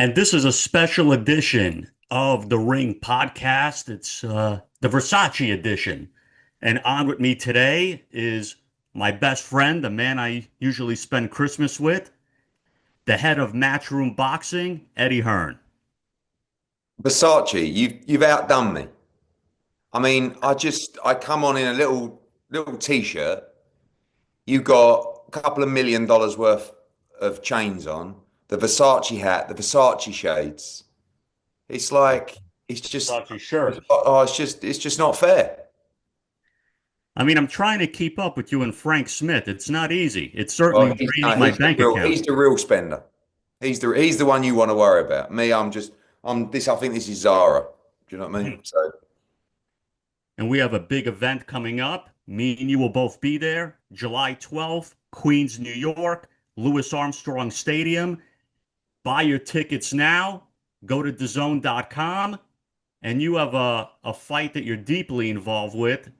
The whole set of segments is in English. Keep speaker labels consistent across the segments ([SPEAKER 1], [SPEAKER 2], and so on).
[SPEAKER 1] And this is a special edition of the Ring podcast. It's the Versace edition. And on with me today is my best friend, the man I usually spend Christmas with, the head of Matchroom Boxing, Eddie Hearn.
[SPEAKER 2] Versace, you've outdone me. I mean, I come on in a little t-shirt. You got a couple of $1 million worth of chains on, the Versace hat, the Versace shades. It's like it's just
[SPEAKER 1] Versace shirt.
[SPEAKER 2] it's just not fair.
[SPEAKER 1] I mean, I'm trying to keep up with you and Frank Smith. It's not easy. It's
[SPEAKER 2] Well,
[SPEAKER 1] certainly draining my bank account.
[SPEAKER 2] he's the real spender. He's the one you want to worry about. Me, I'm this. I think this is Zara. Do you know what I mean? So
[SPEAKER 1] And we have a big event coming up. Me and you will both be there. July 12th, Queens, New York, Louis Armstrong Stadium. Buy your tickets now. Go to DAZN.com. And you have a fight that you're deeply involved with.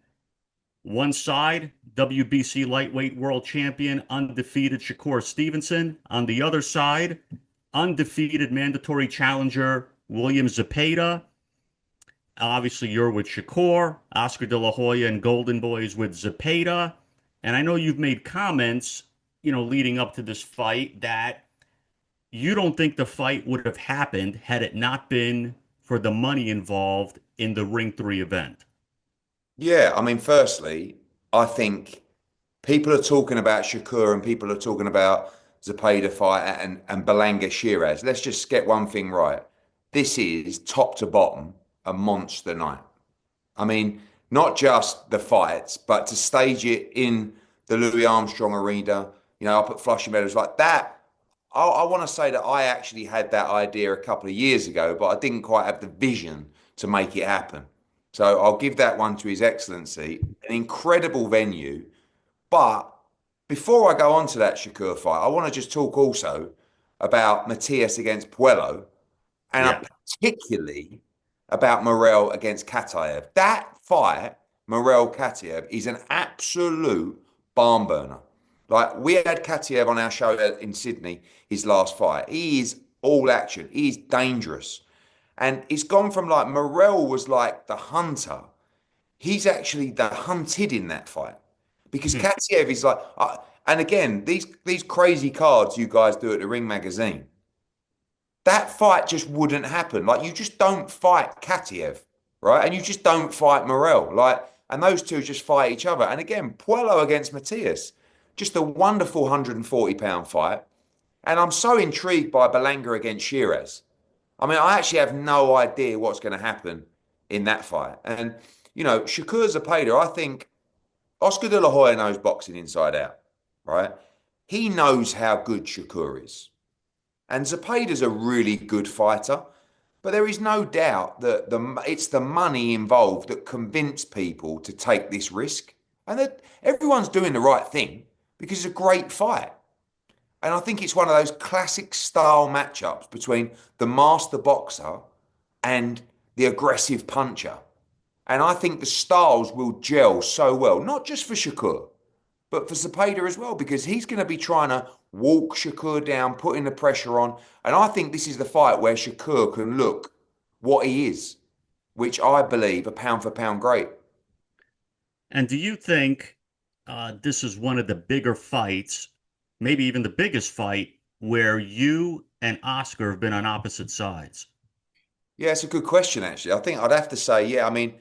[SPEAKER 1] One side, WBC lightweight world champion, undefeated Shakur Stevenson. On the other side, undefeated mandatory challenger, William Zepeda. Obviously, you're with Shakur, Oscar De La Hoya, and Golden Boys with Zepeda. And I know you've made comments, leading up to this fight that you don't think the fight would have happened had it not been for the money involved in the Ring 3 event.
[SPEAKER 2] yeah, I mean, firstly, I think people are talking about Shakur and people are talking about Zepeda fight and Berlanga Sheeraz. Let's just get one thing right. This is top to bottom a monster night. I mean, not just the fights, but to stage it in the Louis Armstrong Arena, up at Flushing Meadows like that. I want to say that I actually had that idea a couple of years ago, but I didn't quite have the vision to make it happen. So I'll give that one to His Excellency. An incredible venue. But before I go on to that Shakur fight, I want to just talk also about Matias against Puello and
[SPEAKER 1] Yeah.
[SPEAKER 2] particularly about Morel against Kataev. That fight, Morel Kataev, is an absolute barn burner. Like we had Kataev on our show in Sydney, his last fight. He is all action. He's dangerous. And it's gone from like Morel was like the hunter. He's actually the hunted in that fight because
[SPEAKER 1] Hmm.
[SPEAKER 2] Kataev is like, and again, these crazy cards you guys do at the Ring magazine, that fight just wouldn't happen. Like you just don't fight Katiev, right? And you just don't fight Morel. Like, and those two just fight each other. And again, Puello against Matias, just a wonderful 140-pound fight. And I'm so intrigued by Berlanga against Sheeraz. I mean, I actually have no idea what's going to happen in that fight. And, Shakur Zepeda, I think Oscar De La Hoya knows boxing inside out, right? He knows how good Shakur is. And Zepeda's a really good fighter, but there is no doubt that it's the money involved that convinced people to take this risk. And that everyone's doing the right thing because it's a great fight. And I think it's one of those classic style matchups between the master boxer and the aggressive puncher. And I think the styles will gel so well, not just for Shakur, but for Zepeda as well, because he's going to be trying to walk Shakur down, putting the pressure on. And I think this is the fight where Shakur can look what he is, which I believe a pound for pound great.
[SPEAKER 1] And do you think this is one of the bigger fights, maybe even the biggest fight, where you and Oscar have been on opposite sides?
[SPEAKER 2] Yeah, it's a good question, actually. I think I'd have to say, yeah, I mean,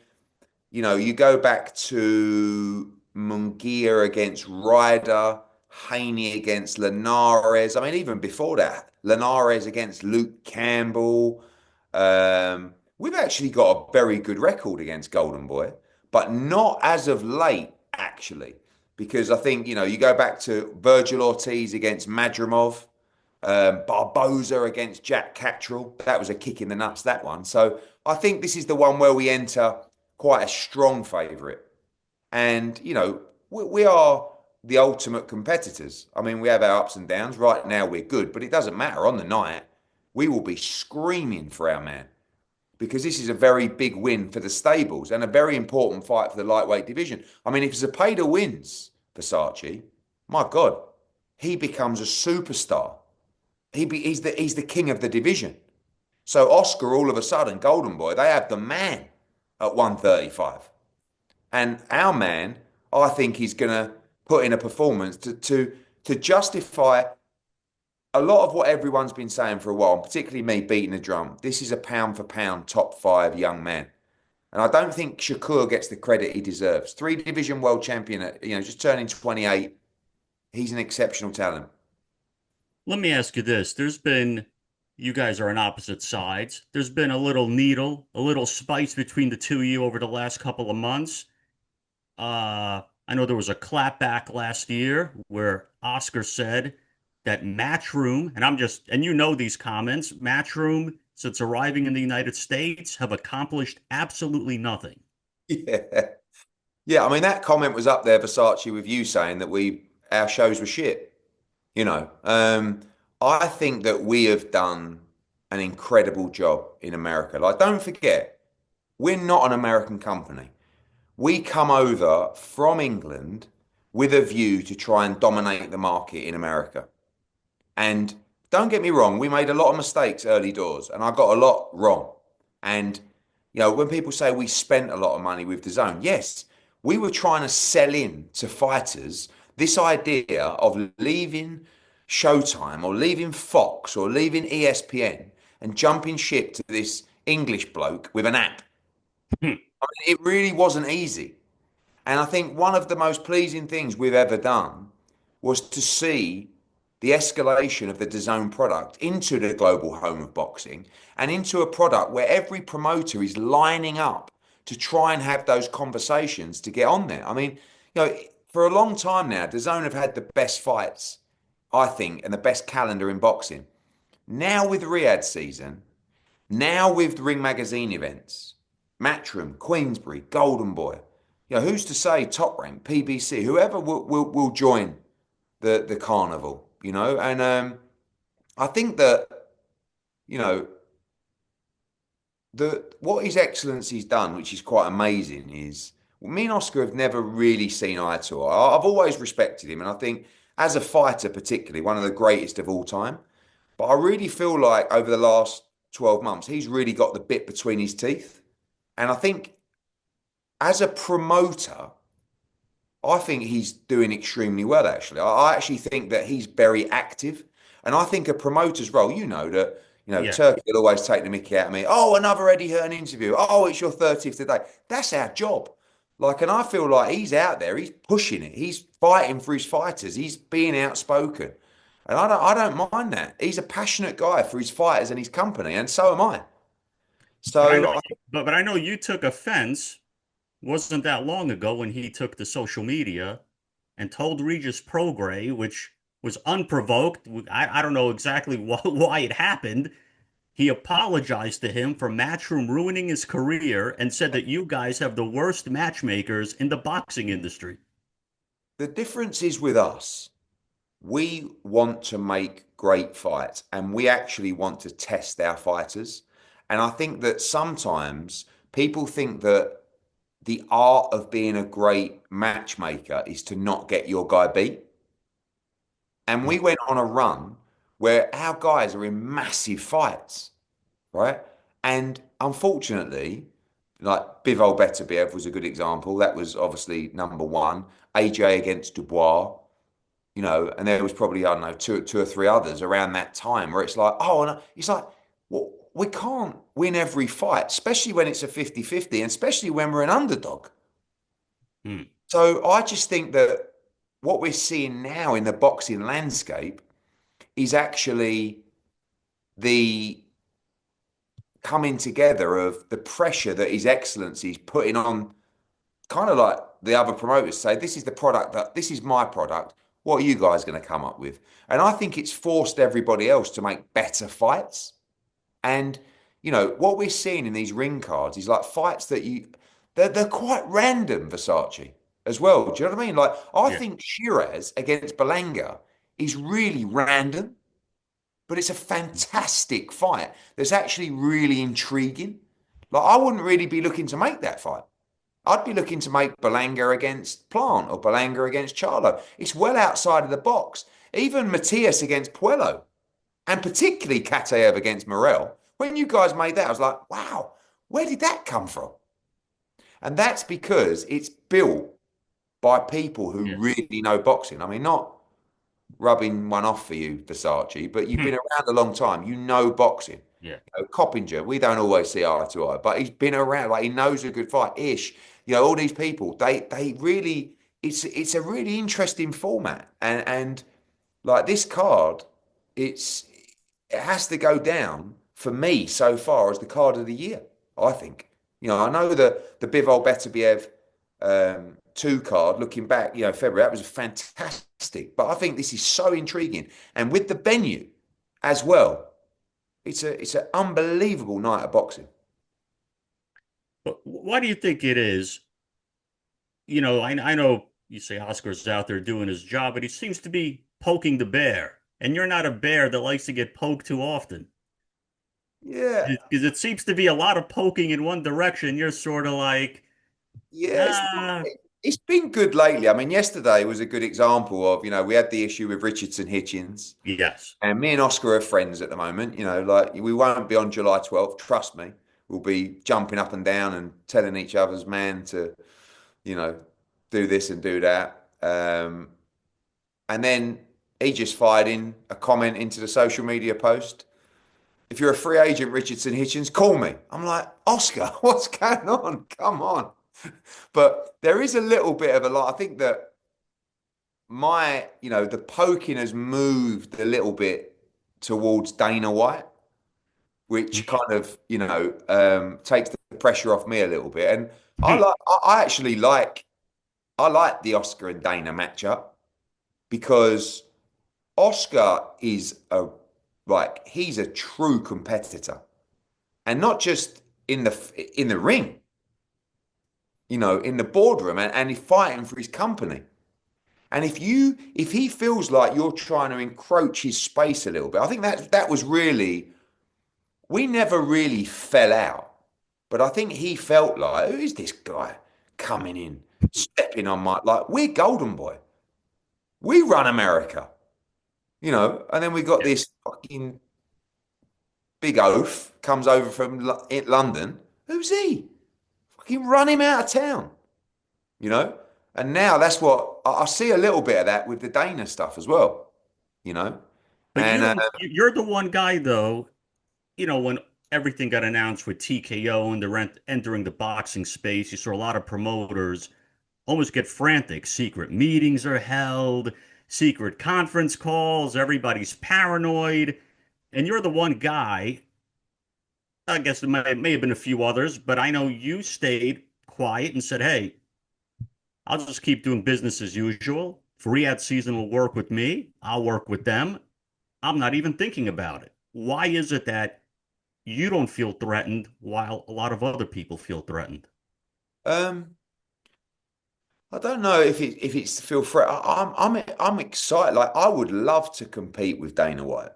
[SPEAKER 2] you go back to Munguia against Ryder, Haney against Linares. I mean, even before that, Linares against Luke Campbell. We've actually got a very good record against Golden Boy, but not as of late, actually, because I think, you go back to Virgil Ortiz against Madrimov, Barboza against Jack Cattrall. That was a kick in the nuts, that one. So I think this is the one where we enter quite a strong favourite. And, we are the ultimate competitors. I mean, we have our ups and downs. Right now, we're good, but it doesn't matter. On the night, we will be screaming for our man because this is a very big win for the stables and a very important fight for the lightweight division. I mean, if Zepeda wins Versace, my God, he becomes a superstar. He's the king of the division. So Oscar, all of a sudden, Golden Boy, they have the man at 135. And our man, I think, is going to put in a performance to justify a lot of what everyone's been saying for a while, and particularly me beating the drum. This is a pound for pound top five young man. And I don't think Shakur gets the credit he deserves. Three division world champion at, just turning 28. He's an exceptional talent.
[SPEAKER 1] Let me ask you this. You guys are on opposite sides. There's been a little needle, a little spice between the two of you over the last couple of months. I know there was a clapback last year where Oscar said that Matchroom, and you know these comments, Matchroom, since arriving in the United States, have accomplished absolutely nothing.
[SPEAKER 2] Yeah. Yeah, I mean, that comment was up there, Versace, with you saying that our shows were shit. I think that we have done an incredible job in America. Like, don't forget, we're not an American company. We come over from England with a view to try and dominate the market in America. And don't get me wrong, we made a lot of mistakes early doors, and I got a lot wrong. And, when people say we spent a lot of money with DAZN, yes, we were trying to sell in to fighters this idea of leaving Showtime or leaving Fox or leaving ESPN and jumping ship to this English bloke with an app. I mean, it really wasn't easy. And I think one of the most pleasing things we've ever done was to see the escalation of the DAZN product into the global home of boxing and into a product where every promoter is lining up to try and have those conversations to get on there. I mean, for a long time now, DAZN have had the best fights, I think, and the best calendar in boxing. Now with Riyadh season, now with Ring Magazine events, Matchroom, Queensbury, Golden Boy, who's to say Top Rank, PBC, whoever will join the carnival, and I think that, what His Excellency's done, which is quite amazing, is me and Oscar have never really seen eye to eye. I've always respected him, and I think as a fighter, particularly one of the greatest of all time. But I really feel like over the last 12 months, he's really got the bit between his teeth. And I think as a promoter, I think he's doing extremely well, actually. I actually think that he's very active. And I think a promoter's role,
[SPEAKER 1] Yeah.
[SPEAKER 2] Turkey will always take the mickey out of me. Oh, another Eddie Hearn interview. Oh, it's your 30th today. That's our job. And I feel like he's out there, he's pushing it, he's fighting for his fighters, he's being outspoken. And I don't mind that. He's a passionate guy for his fighters and his company, and so am I.
[SPEAKER 1] But I know,
[SPEAKER 2] So
[SPEAKER 1] but I know you took offense wasn't that long ago when he took to social media and told Regis Prograis, which was unprovoked. I don't know exactly why it happened. He apologized to him for Matchroom ruining his career and said that you guys have the worst matchmakers in the boxing industry.
[SPEAKER 2] the difference is with us, we want to make great fights and we actually want to test our fighters. And I think that sometimes people think that the art of being a great matchmaker is to not get your guy beat. And we went on a run where our guys are in massive fights, right? And unfortunately, like Bivol Beterbiev was a good example. That was obviously number one. AJ against Dubois, and there was probably, I don't know, two or three others around that time where it's like, oh, and it's like, well, we can't win every fight, especially when it's a 50-50 and especially when we're an underdog.
[SPEAKER 1] Hmm.
[SPEAKER 2] So I just think that what we're seeing now in the boxing landscape is actually the coming together of the pressure that His Excellency is putting on, kind of like the other promoters say, this is the product, this is my product. What are you guys going to come up with? And I think it's forced everybody else to make better fights. And, what we're seeing in these ring cards is like fights that they're quite random, Versace, as well. Do you know what I mean? Like, I
[SPEAKER 1] Yeah.
[SPEAKER 2] think Sheeraz against Berlanga is really random, but it's a fantastic fight that's actually really intriguing. Like, I wouldn't really be looking to make that fight. I'd be looking to make Berlanga against Plant or Berlanga against Charlo. It's well outside of the box. Even Matias against Puello, and particularly Kataev against Morel, When you guys made that, I was like, wow, where did that come from? And that's because it's built by people who
[SPEAKER 1] Yeah.
[SPEAKER 2] really know boxing. I mean, not rubbing one off for you, Versace, but you've
[SPEAKER 1] Hmm.
[SPEAKER 2] been around a long time. You know boxing.
[SPEAKER 1] Yeah.
[SPEAKER 2] Coppinger, we don't always see eye to eye, but he's been around. Like he knows a good fight. Ish, all these people. They really. It's a really interesting format, and like this card, it's it has to go down for me so far as the card of the year. I think. I know the Bivol Beterbiev two card. Looking back, February that was fantastic. But I think this is so intriguing, and with the venue as well. It's an unbelievable night of boxing.
[SPEAKER 1] But why do you think it is? I know you say Oscar's out there doing his job, but he seems to be poking the bear. And you're not a bear that likes to get poked too often.
[SPEAKER 2] Yeah,
[SPEAKER 1] Because it seems to be a lot of poking in one direction. You're sort of like,
[SPEAKER 2] yeah,
[SPEAKER 1] ah,
[SPEAKER 2] it's been good lately. I mean, yesterday was a good example of, we had the issue with Richardson Hitchens,
[SPEAKER 1] yes.
[SPEAKER 2] and me and Oscar are friends at the moment. Like we won't be on July 12th, trust me. We'll be jumping up and down and telling each other's man to, you know, do this and do that. And then he just fired in a comment into the social media post. If you're a free agent, Richardson Hitchens, call me. I'm like, Oscar, what's going on? Come on. But there is a little bit of a lot. I think that the poking has moved a little bit towards Dana White, which kind of, takes the pressure off me a little bit. And I actually I like the Oscar and Dana matchup because Oscar is he's a true competitor, and not just in the ring, in the boardroom, and he's fighting for his company. And if he feels like you're trying to encroach his space a little bit, I think that was really we never really fell out, but I think he felt like, who is this guy coming in, stepping on my we're Golden Boy, we run America, and then we got
[SPEAKER 1] Yeah.
[SPEAKER 2] this fucking big oaf comes over from London. Who's he? Fucking run him out of town, you know? And now that's what I see a little bit of that with the Dana stuff as well, you know?
[SPEAKER 1] But
[SPEAKER 2] And
[SPEAKER 1] you're the one guy though, when everything got announced with TKO and they're entering the boxing space, you saw a lot of promoters almost get frantic. Secret meetings are held, secret conference calls, everybody's paranoid. And you're the one guy, I guess may have been a few others, but I know you stayed quiet and said, hey, I'll just keep doing business as usual. Riyadh season will work with me. I'll work with them. I'm not even thinking about it. Why is it that you don't feel threatened while a lot of other people feel threatened?
[SPEAKER 2] um, I don't know if it's feel free. I'm excited. Like I would love to compete with Dana White.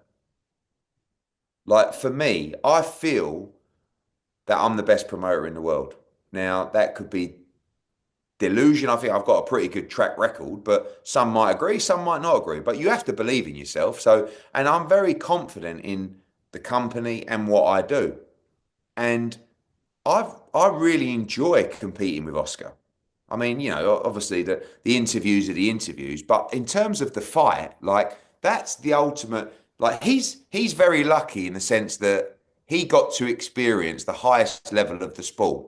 [SPEAKER 2] Like for me, I feel that I'm the best promoter in the world. Now that could be delusion. I think I've got a pretty good track record, but some might agree, some might not agree. But you have to believe in yourself. So, and I'm very confident in the company and what I do. And I really enjoy competing with Oscar. I mean, obviously the interviews are the interviews, but in terms of the fight, like that's the ultimate. Like he's very lucky in the sense that he got to experience the highest level of the sport,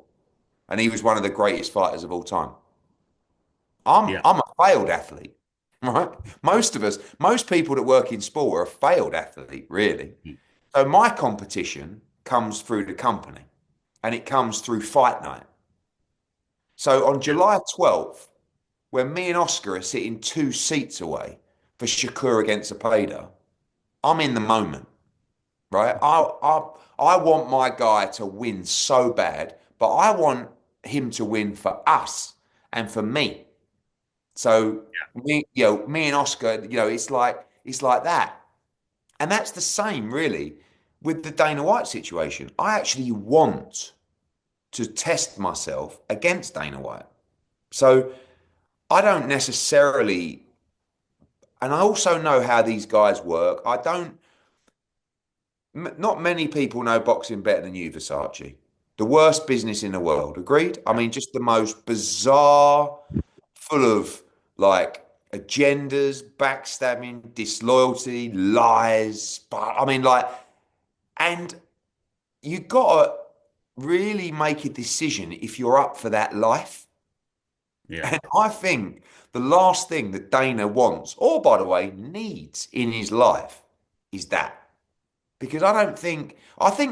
[SPEAKER 2] and he was one of the greatest fighters of all time. I'm
[SPEAKER 1] Yeah.
[SPEAKER 2] I'm a failed athlete, right? Most people that work in sport are a failed athlete, really. So my competition comes through the company, and it comes through fight night. So on
[SPEAKER 1] Yeah.
[SPEAKER 2] July 12th, when me and Oscar are sitting 2 seats away for Shakur against Zepeda, I'm in the moment, right? I want my guy to win so bad, but I want him to win for us and for me. So me and Oscar, it's like that. And that's the same really with the Dana White situation. I actually want to test myself against Dana White. So I don't necessarily, and I also know how these guys work. I don't not many people know boxing better than you, Versace. The worst business in the world. Agreed? I mean, just the most bizarre, full of like agendas, backstabbing, disloyalty, lies. But I mean, like, and you gotta really make a decision if you're up for that life.
[SPEAKER 1] Yeah.
[SPEAKER 2] And I think the last thing that Dana wants, or by the way, needs in his life is that. Because I think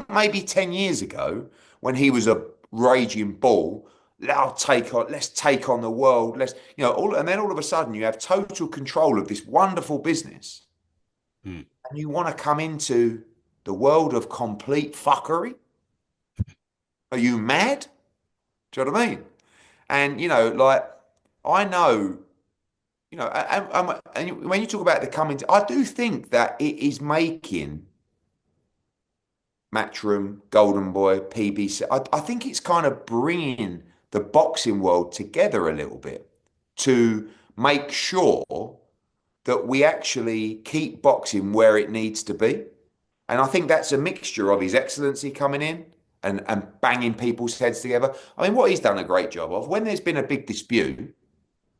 [SPEAKER 2] maybe 10 years ago, when he was a raging bull, let's take on the world. And then all of a sudden you have total control of this wonderful business.
[SPEAKER 1] Hmm.
[SPEAKER 2] And you want to come into the world of complete fuckery? Are you mad? Do you know what I mean? And, like, I know, and when you talk about the coming, I do think that it is making Matchroom, Golden Boy, PBC. I think it's kind of bringing the boxing world together a little bit to make sure that we actually keep boxing where it needs to be. And I think that's a mixture of His Excellency coming in and banging people's heads together. I mean, what he's done a great job of, when there's been a big dispute,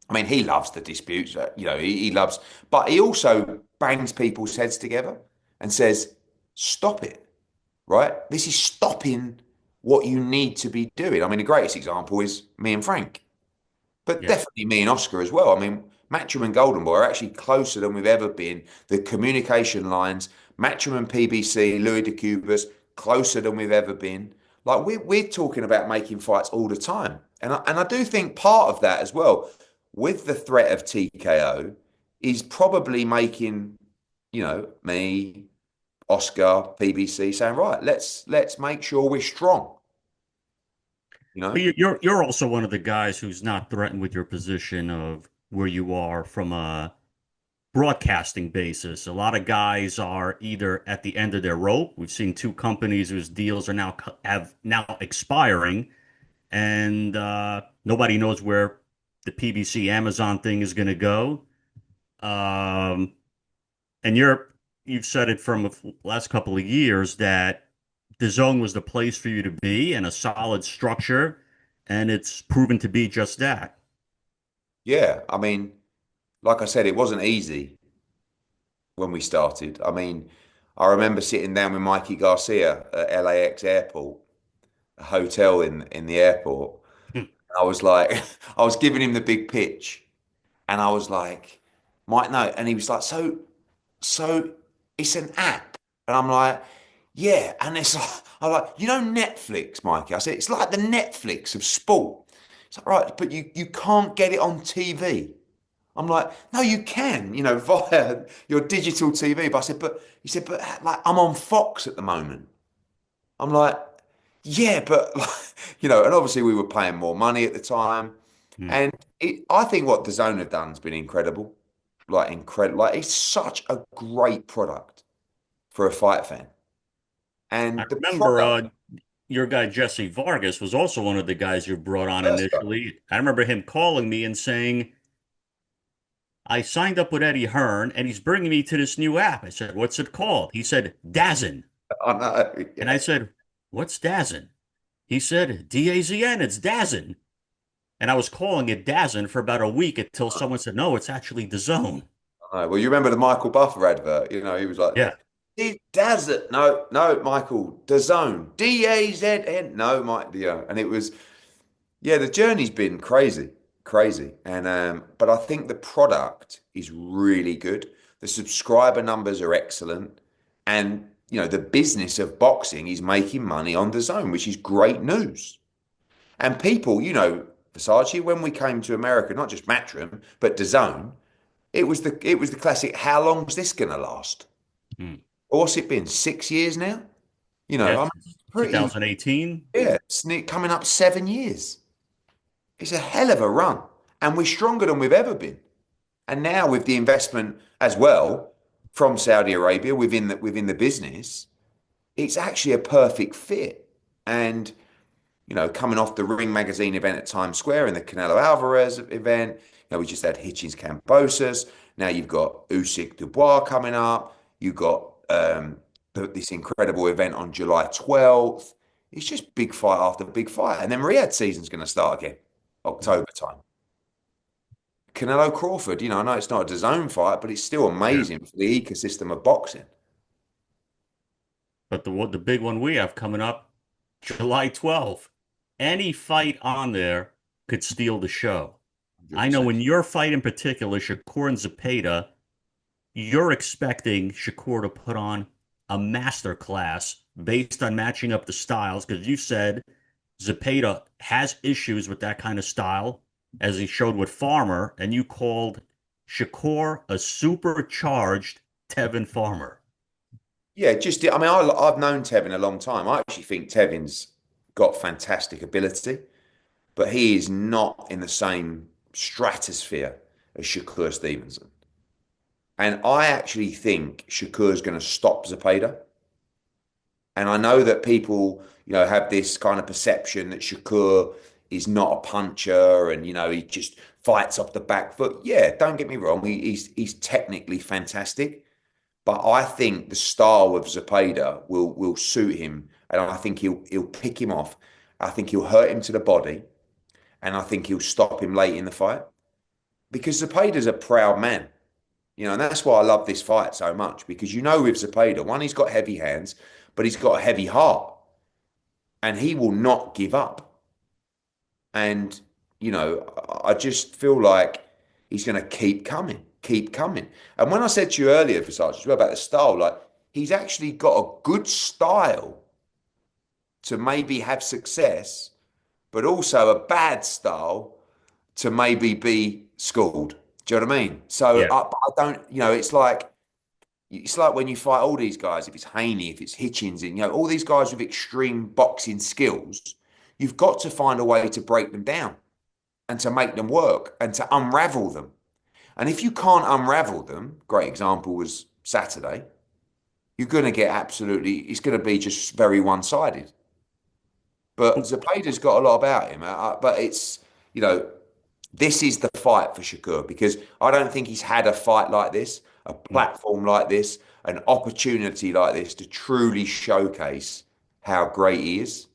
[SPEAKER 2] I mean, he loves the disputes, he loves, but he also bangs people's heads together and says, stop it, right? This is stopping what you need to be doing. I mean, the greatest example is me and Frank, but
[SPEAKER 1] Yeah.
[SPEAKER 2] definitely me and Oscar as well. I mean, Matchroom and Golden Boy are actually closer than we've ever been. The communication lines, Matchroom and PBC, Louis de Cubas, closer than we've ever been. Like we're talking about making fights all the time. And I do think part of that as well, with the threat of TKO, is probably making, me, Oscar, PBC saying, right, let's make sure we're strong, you
[SPEAKER 1] But
[SPEAKER 2] know?
[SPEAKER 1] you're also one of the guys who's not threatened with your position of where you are from a broadcasting basis. A lot of guys are either at the end of their rope. We've seen two companies whose deals are now expiring, and nobody knows where the PBC Amazon thing is going to go. Um, and you've said it from the last couple of years that the zone was the place for you to be and a solid structure, and it's proven to be just that.
[SPEAKER 2] Yeah, I mean, like I said, it wasn't easy when we started. I mean, I remember sitting down with Mikey Garcia at LAX airport, a hotel in the airport. I was like, I was giving him the big pitch, and I was like, Mike, no, and he was like, so it's an app, and I'm like, yeah, and it's like, I'm like, Netflix, Mikey. I said it's like the Netflix of sport. It's like, right, but you can't get it on TV. I'm like, no, you can, via your digital TV. But I said, but he said, but like I'm on Fox at the moment. I'm like, yeah, but like, and obviously we were paying more money at the time.
[SPEAKER 1] Hmm.
[SPEAKER 2] And I think what DAZN have done has been incredible. Like incredible. Like it's such a great product for a fight fan.
[SPEAKER 1] I
[SPEAKER 2] And the
[SPEAKER 1] remember
[SPEAKER 2] product,
[SPEAKER 1] your guy Jesse Vargas was also one of the guys you brought on
[SPEAKER 2] first guy.
[SPEAKER 1] initially. I remember him calling me and saying, I signed up with Eddie Hearn and he's bringing me to this new app. I said, what's it called? He said, DAZN.
[SPEAKER 2] I know,
[SPEAKER 1] And I
[SPEAKER 2] yeah.
[SPEAKER 1] said, what's DAZN? He said, DAZN, it's DAZN. And I was calling it DAZN for about a week until someone said, no, it's actually the zone.
[SPEAKER 2] I know. Well, you remember the Michael Buffer advert? He was like,
[SPEAKER 1] Yeah.
[SPEAKER 2] It does it. No, no, Michael. DAZN. DAZN. No, Mike. Yeah. And it was, yeah, the journey's been crazy, crazy. And but I think the product is really good. The subscriber numbers are excellent. And the business of boxing is making money on DAZN, which is great news. And people, Versace, when we came to America, not just Matchroom, but DAZN, it was the classic, how long's this gonna last?
[SPEAKER 1] Hmm.
[SPEAKER 2] What's it been? 6 years now? I
[SPEAKER 1] Yes.
[SPEAKER 2] mean, pretty,
[SPEAKER 1] 2018.
[SPEAKER 2] yeah, it's coming up 7 years. It's a hell of a run. And we're stronger than we've ever been. And now with the investment as well from Saudi Arabia within the business, it's actually a perfect fit. And, coming off the Ring Magazine event at Times Square and the Canelo Alvarez event, we just had Hitchens Cambosos. Now you've got Usyk Dubois coming up. You've got this incredible event on July 12th. It's just big fight after big fight. And then Riyadh season's going to start again, October time. Canelo Crawford, I know it's not a DAZN fight, but it's still
[SPEAKER 1] Yeah.
[SPEAKER 2] amazing for the ecosystem of boxing.
[SPEAKER 1] But the big one we have coming up, July 12th. Any fight on there could steal the show. I know
[SPEAKER 2] 100%.
[SPEAKER 1] in your fight in particular, Shakur and Zepeda, you're expecting Shakur to put on a master class based on matching up the styles because you said Zepeda has issues with that kind of style, as he showed with Farmer, and you called Shakur a supercharged Tevin Farmer.
[SPEAKER 2] Yeah, I mean, I've known Tevin a long time. I actually think Tevin's got fantastic ability, but he is not in the same stratosphere as Shakur Stevenson. And I actually think Shakur's going to stop Zepeda. And I know that people, have this kind of perception that Shakur is not a puncher and, he just fights off the back foot. Yeah, don't get me wrong. He's technically fantastic. But I think the style of Zepeda will suit him. And I think he'll pick him off. I think he'll hurt him to the body. And I think he'll stop him late in the fight. Because Zepeda's a proud man. And that's why I love this fight so much. Because with Zepeda, one, he's got heavy hands, but he's got a heavy heart. And he will not give up. And, I just feel like he's going to keep coming, keep coming. And when I said to you earlier, Versace, as well about the style, like he's actually got a good style to maybe have success, but also a bad style to maybe be schooled. Do you know what I mean? So
[SPEAKER 1] Yeah.
[SPEAKER 2] I don't, it's like when you fight all these guys, if it's Haney, if it's Hitchens, and all these guys with extreme boxing skills, you've got to find a way to break them down and to make them work and to unravel them. And if you can't unravel them, great example was Saturday, you're going to get it's going to be just very one-sided. But Zepeda's got a lot about him. But it's, this is the fight for Shakur because I don't think he's had a fight like this, a platform like this, an opportunity like this to truly showcase how great he is.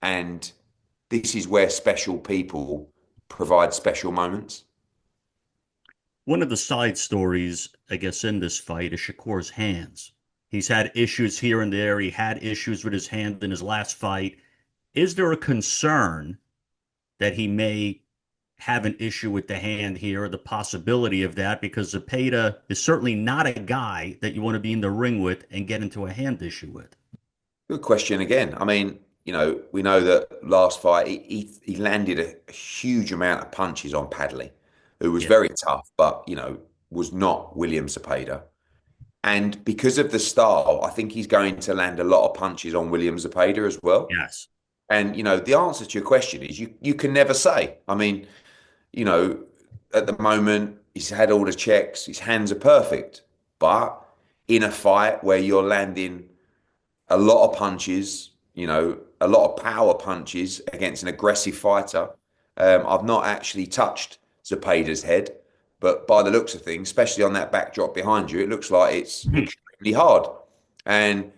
[SPEAKER 2] And this is where special people provide special moments.
[SPEAKER 1] One of the side stories, I guess, in this fight is Shakur's hands. He's had issues here and there. He had issues with his hand in his last fight. Is there a concern that he may have an issue with the hand here, or the possibility of that? Because Zepeda is certainly not a guy that you want to be in the ring with and get into a hand issue with.
[SPEAKER 2] Good question again. I mean, we know that last fight he landed a huge amount of punches on Padley, who was
[SPEAKER 1] Yeah.
[SPEAKER 2] very tough, but was not William Zepeda. And because of the style, I think he's going to land a lot of punches on William Zepeda as well.
[SPEAKER 1] Yes.
[SPEAKER 2] And the answer to your question is you can never say. I mean, at the moment he's had all the checks, his hands are perfect, but in a fight where you're landing a lot of punches, a lot of power punches against an aggressive fighter. I've not actually touched Zepeda's head, but by the looks of things, especially on that backdrop behind you, it looks like it's extremely hard. And,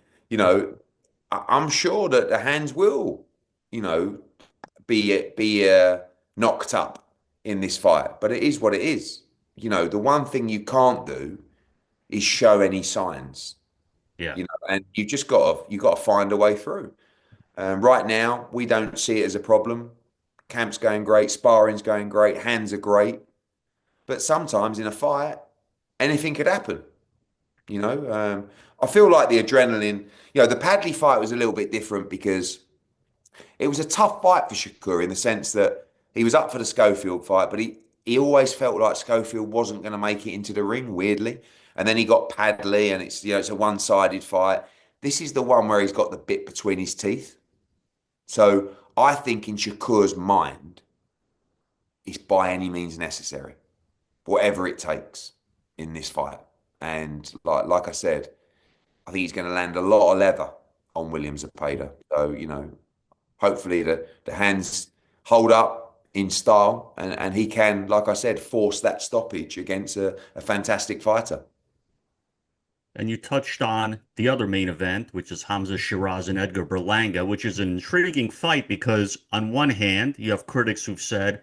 [SPEAKER 2] I'm sure that the hands will, be knocked up in this fight, but it is what it is. The one thing you can't do is show any signs.
[SPEAKER 1] Yeah.
[SPEAKER 2] And you got to find a way through. Right now, we don't see it as a problem. Camp's going great, sparring's going great, hands are great, but sometimes in a fight, anything could happen. I feel like the adrenaline. The Padley fight was a little bit different because it was a tough fight for Shakur in the sense that he was up for the Schofield fight, but he always felt like Schofield wasn't going to make it into the ring, weirdly. And then he got Padley, and it's a one-sided fight. This is the one where he's got the bit between his teeth. So I think in Shakur's mind, it's by any means necessary, whatever it takes in this fight. And like I said, I think he's going to land a lot of leather on William Zepeda. So, hopefully the hands hold up in style and he can, like I said, force that stoppage against a fantastic fighter.
[SPEAKER 1] And you touched on the other main event, which is Hamzah Sheeraz and Edgar Berlanga, which is an intriguing fight because on one hand, you have critics who've said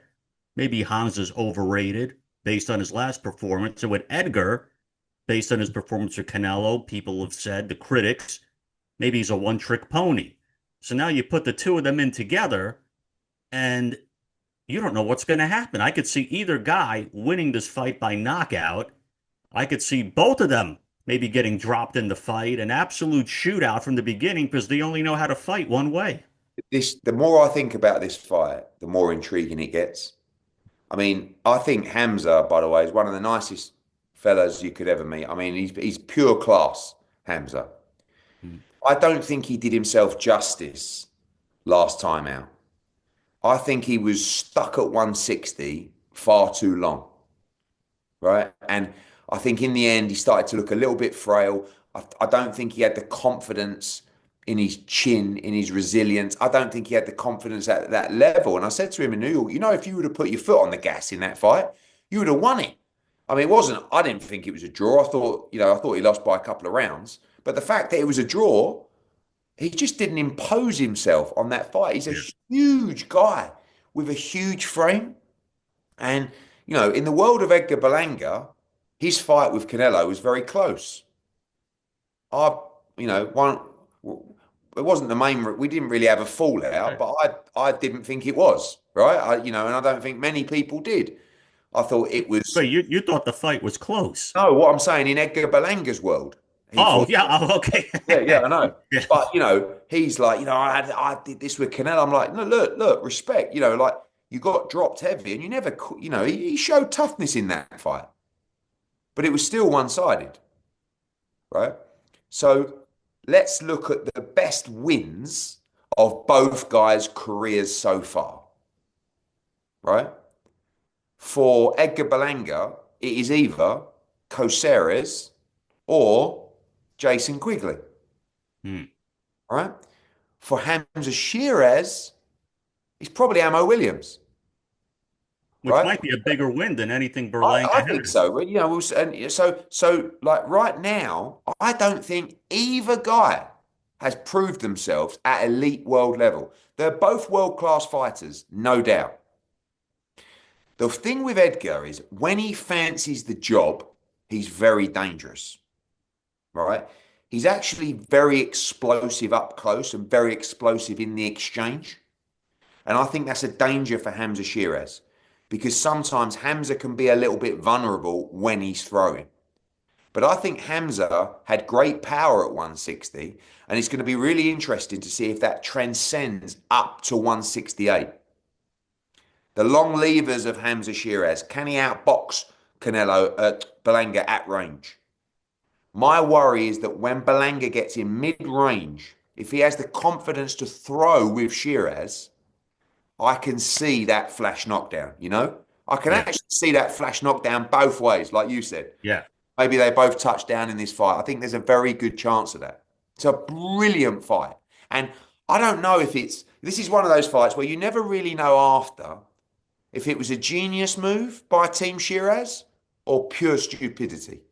[SPEAKER 1] maybe Hamza's overrated based on his last performance. And with Edgar, based on his performance with Canelo, people have said, the critics, maybe he's a one-trick pony. So now you put the two of them in together, and you don't know what's going to happen. I could see either guy winning this fight by knockout. I could see both of them maybe getting dropped in the fight, an absolute shootout from the beginning because they only know how to fight one way.
[SPEAKER 2] The more I think about this fight, the more intriguing it gets. I mean, I think Hamzah, by the way, is one of the nicest fellas you could ever meet. I mean, he's pure class, Hamzah.
[SPEAKER 1] Hmm.
[SPEAKER 2] I don't think he did himself justice last time out. I think he was stuck at 160 far too long, right? And I think in the end, he started to look a little bit frail. I don't think he had the confidence in his chin, in his resilience. I don't think he had the confidence at that level. And I said to him in New York, you know, if you would have put your foot on the gas in that fight, you would have won it. I mean, I didn't think it was a draw. I thought he lost by a couple of rounds. But the fact that it was a draw, he just didn't impose himself on that fight. He's a
[SPEAKER 1] Yeah.
[SPEAKER 2] huge guy with a huge frame. And, you know, in the world of Edgar Berlanga, his fight with Canelo was very close. I, you know, one, it wasn't the main, we didn't really have a fallout,
[SPEAKER 1] Okay.
[SPEAKER 2] but I didn't think it was, right? And I don't think many people did. I thought it was,
[SPEAKER 1] But you thought the fight was close.
[SPEAKER 2] no, what I'm saying in Edgar Berlanga's world, he
[SPEAKER 1] Oh,
[SPEAKER 2] thought,
[SPEAKER 1] yeah. Oh, okay.
[SPEAKER 2] yeah, I know.
[SPEAKER 1] Yeah.
[SPEAKER 2] But, he's like, I did this with Canelo. I'm like, no, look, respect, like you got dropped heavy and you never, he showed toughness in that fight, but it was still one-sided, right? So let's look at the best wins of both guys' careers so far, right? For Edgar Berlanga, it is either Caceres or Jason Quigley,
[SPEAKER 1] Hmm.
[SPEAKER 2] right? For Hamza Sheeraz, it's probably Amo Williams,
[SPEAKER 1] Which
[SPEAKER 2] right?
[SPEAKER 1] might be a bigger win than anything
[SPEAKER 2] I
[SPEAKER 1] Berlanga
[SPEAKER 2] think
[SPEAKER 1] has.
[SPEAKER 2] so. But and so like right now, I don't think either guy has proved themselves at elite world level. They're both world-class fighters, no doubt. The thing with Edgar is when he fancies the job, he's very dangerous, right? He's actually very explosive up close and very explosive in the exchange. And I think that's a danger for Hamzah Sheeraz because sometimes Hamzah can be a little bit vulnerable when he's throwing. But I think Hamzah had great power at 160, and it's going to be really interesting to see if that transcends up to 168. The long levers of Hamzah Sheeraz, can he outbox Canelo at Berlanga at range? My worry is that when Berlanga gets in mid-range, if he has the confidence to throw with Sheeraz, I can see that flash knockdown. I can
[SPEAKER 1] Yeah.
[SPEAKER 2] actually see that flash knockdown both ways, like you said.
[SPEAKER 1] Yeah.
[SPEAKER 2] Maybe they both touch down in this fight. I think there's a very good chance of that. It's a brilliant fight. And I don't know if this is one of those fights where you never really know after if it was a genius move by Team Shiraz or pure stupidity.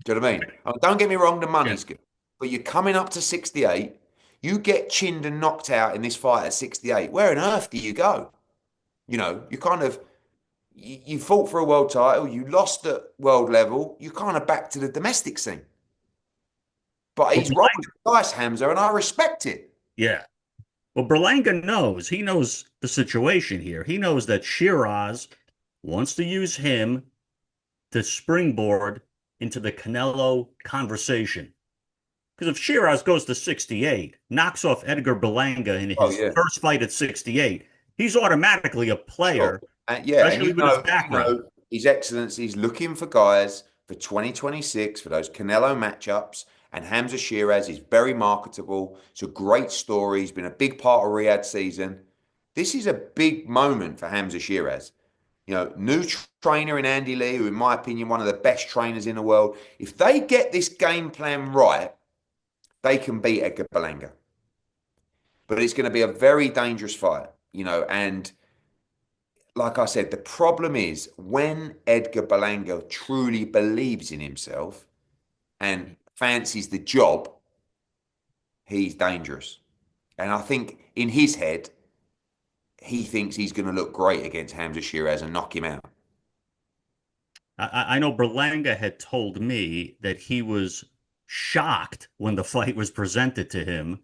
[SPEAKER 2] Do you know what I mean? Don't get me wrong, the
[SPEAKER 1] Yeah.
[SPEAKER 2] money's good. But you're coming up to 68. You get chinned and knocked out in this fight at 68. Where on earth do you go? You kind of you fought for a world title, you lost at world level, you're kind of back to the domestic scene. But
[SPEAKER 1] Well,
[SPEAKER 2] he's rolling the dice, Hamza, and I respect it.
[SPEAKER 1] yeah. Well, Berlanga knows. He knows the situation here. He knows that Shiraz wants to use him to springboard into the Canelo conversation. Because if Shiraz goes to 68, knocks off Edgar Berlanga in
[SPEAKER 2] Oh
[SPEAKER 1] his
[SPEAKER 2] yeah,
[SPEAKER 1] first fight at 68, he's automatically a
[SPEAKER 2] sure.
[SPEAKER 1] player,
[SPEAKER 2] And yeah, and
[SPEAKER 1] especially with his background.
[SPEAKER 2] His Excellency's looking for guys for 2026 for those Canelo matchups. And Hamza Sheeraz is very marketable. It's a great story. He's been a big part of Riyadh season. This is a big moment for Hamza Sheeraz. New trainer in Andy Lee, who in my opinion, one of the best trainers in the world. If they get this game plan right, they can beat Edgar Berlanga. But it's going to be a very dangerous fight, and like I said, the problem is when Edgar Berlanga truly believes in himself, and fancies the job, he's dangerous. And I think in his head, he thinks he's going to look great against Hamzah Sheeraz and knock him out.
[SPEAKER 1] I know Berlanga had told me that he was shocked when the fight was presented to him,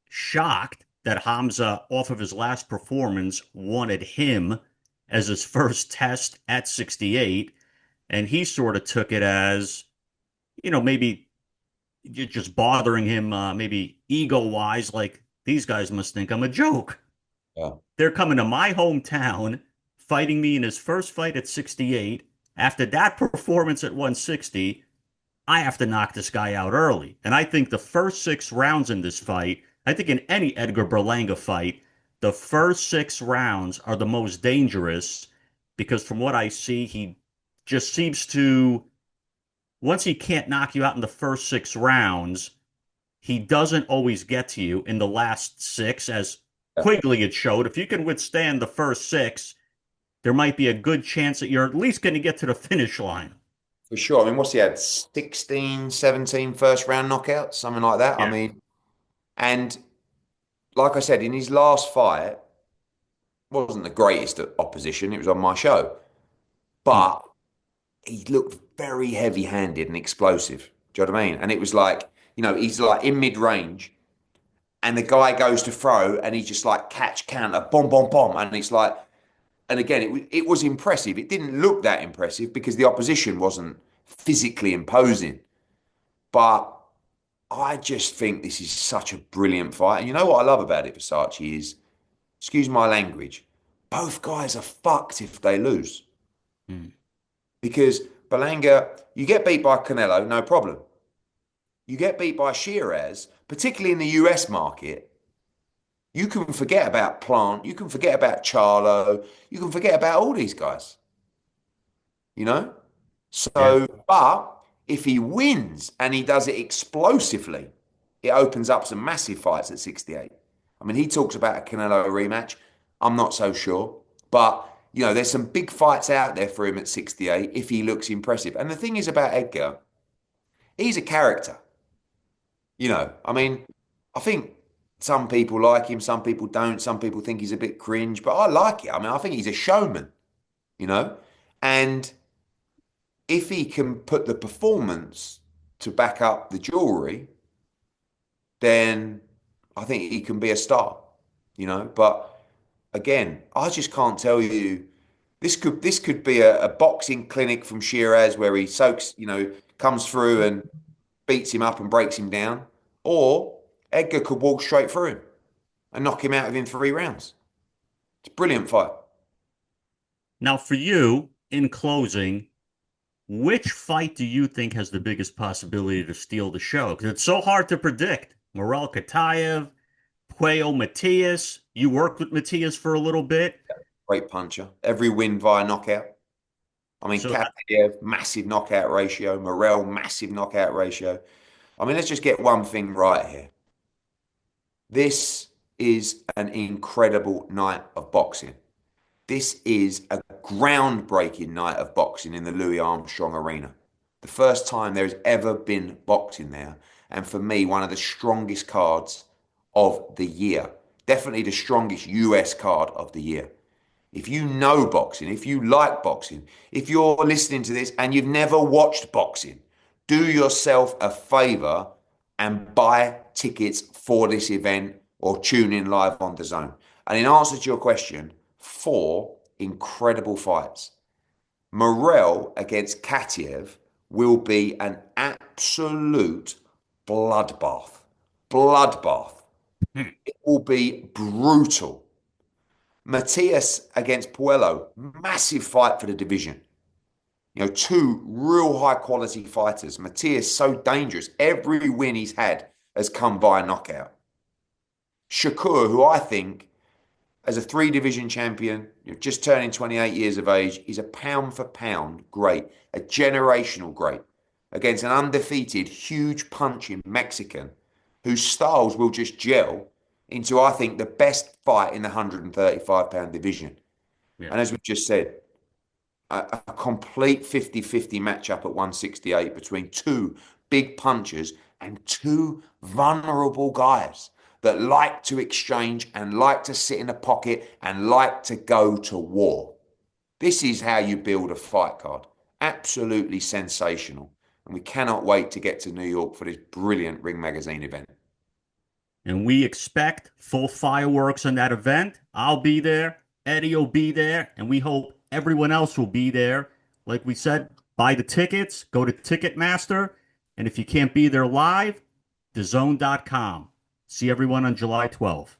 [SPEAKER 1] shocked that Hamza, off of his last performance, wanted him as his first test at 68. And he sort of took it as, maybe just bothering him, maybe ego wise, like these guys must think I'm a joke.
[SPEAKER 2] Yeah.
[SPEAKER 1] They're coming to my hometown, fighting me in his first fight at 68. After that performance at 160, I have to knock this guy out early. And I think the first 6 rounds in this fight, I think in any Edgar Berlanga fight, the first 6 rounds are the most dangerous because from what I see, he just seems to, once he can't knock you out in the first 6 rounds, he doesn't always get to you in the last 6, as Quigley had showed. If you can withstand the first 6, there might be a good chance that you're at least going to get to the finish line.
[SPEAKER 2] For sure. I mean, what's he had? 16, 17 first round knockouts, something like that. I
[SPEAKER 1] Yeah.
[SPEAKER 2] mean, and like I said, in his last fight, wasn't the greatest opposition. It was on my show.
[SPEAKER 1] Hmm.
[SPEAKER 2] But he looked very heavy handed and explosive. Do you know what I mean? And it was like, he's like in mid range and the guy goes to throw and he just like catch counter, bomb, bomb, bomb. And it's like, and again, it was impressive. It didn't look that impressive because the opposition wasn't physically imposing. But I just think this is such a brilliant fight. And you know what I love about it, Versace, is, excuse my language, both guys are fucked if they lose.
[SPEAKER 1] Hmm.
[SPEAKER 2] Because Berlanga, you get beat by Canelo, no problem. You get beat by Sheeraz, particularly in the US market, you can forget about Plant, you can forget about Charlo, you can forget about all these guys, you know?
[SPEAKER 1] Yeah.
[SPEAKER 2] So, but if he wins and he does it explosively, it opens up some massive fights at 68. I mean, he talks about a Canelo rematch. I'm not so sure. But, there's some big fights out there for him at 68 if he looks impressive. And the thing is about Edgar, he's a character. I mean, I think some people like him, some people don't, some people think he's a bit cringe, but I like it. I mean, I think he's a showman, you know? And if he can put the performance to back up the jewelry, then I think he can be a star. But again, I just can't tell you. This could be a boxing clinic from Shiraz where he soaks, comes through and beats him up and breaks him down, or Edgar could walk straight through him and knock him out within 3 rounds. It's a brilliant fight.
[SPEAKER 1] Now, for you, in closing, which fight do you think has the biggest possibility to steal the show? Because it's so hard to predict. Morel Katayev, Puello Matias. You worked with Matias for a little bit.
[SPEAKER 2] Great puncher. Every win via knockout. I mean,
[SPEAKER 1] So,
[SPEAKER 2] Katiev, massive knockout ratio. Morel, massive knockout ratio. I mean, let's just get one thing right here. This is an incredible night of boxing. This is a groundbreaking night of boxing in the Louis Armstrong Arena. The first time there has ever been boxing there. And for me, one of the strongest cards of the year. Definitely the strongest US card of the year. If you know boxing, if you like boxing, if you're listening to this and you've never watched boxing, do yourself a favor and buy tickets for this event or tune in live on DAZN. And in answer to your question, 4 incredible fights. Morel against Katiev will be an absolute bloodbath. Bloodbath.
[SPEAKER 1] hmm,
[SPEAKER 2] It will be brutal. Matias against Puello, massive fight for the division. 2 real high quality fighters. Matias so dangerous. Every win he's had has come by knockout. Shakur, who I think, as a 3 division champion, just turning 28 years of age, is a pound for pound great, a generational great, against an undefeated, huge punching Mexican whose styles will just gel into, I think, the best fight in the 135-pound division.
[SPEAKER 1] yeah.
[SPEAKER 2] And as we just said, a complete 50-50 matchup at 168 between two big punchers and two vulnerable guys that like to exchange and like to sit in a pocket and like to go to war. This is how you build a fight card. Absolutely sensational. And we cannot wait to get to New York for this brilliant Ring Magazine event.
[SPEAKER 1] And we expect full fireworks on that event. I'll be there. Eddie will be there. And we hope everyone else will be there. Like we said, buy the tickets, go to Ticketmaster. And if you can't be there live, DAZN.com. See everyone on July 12th.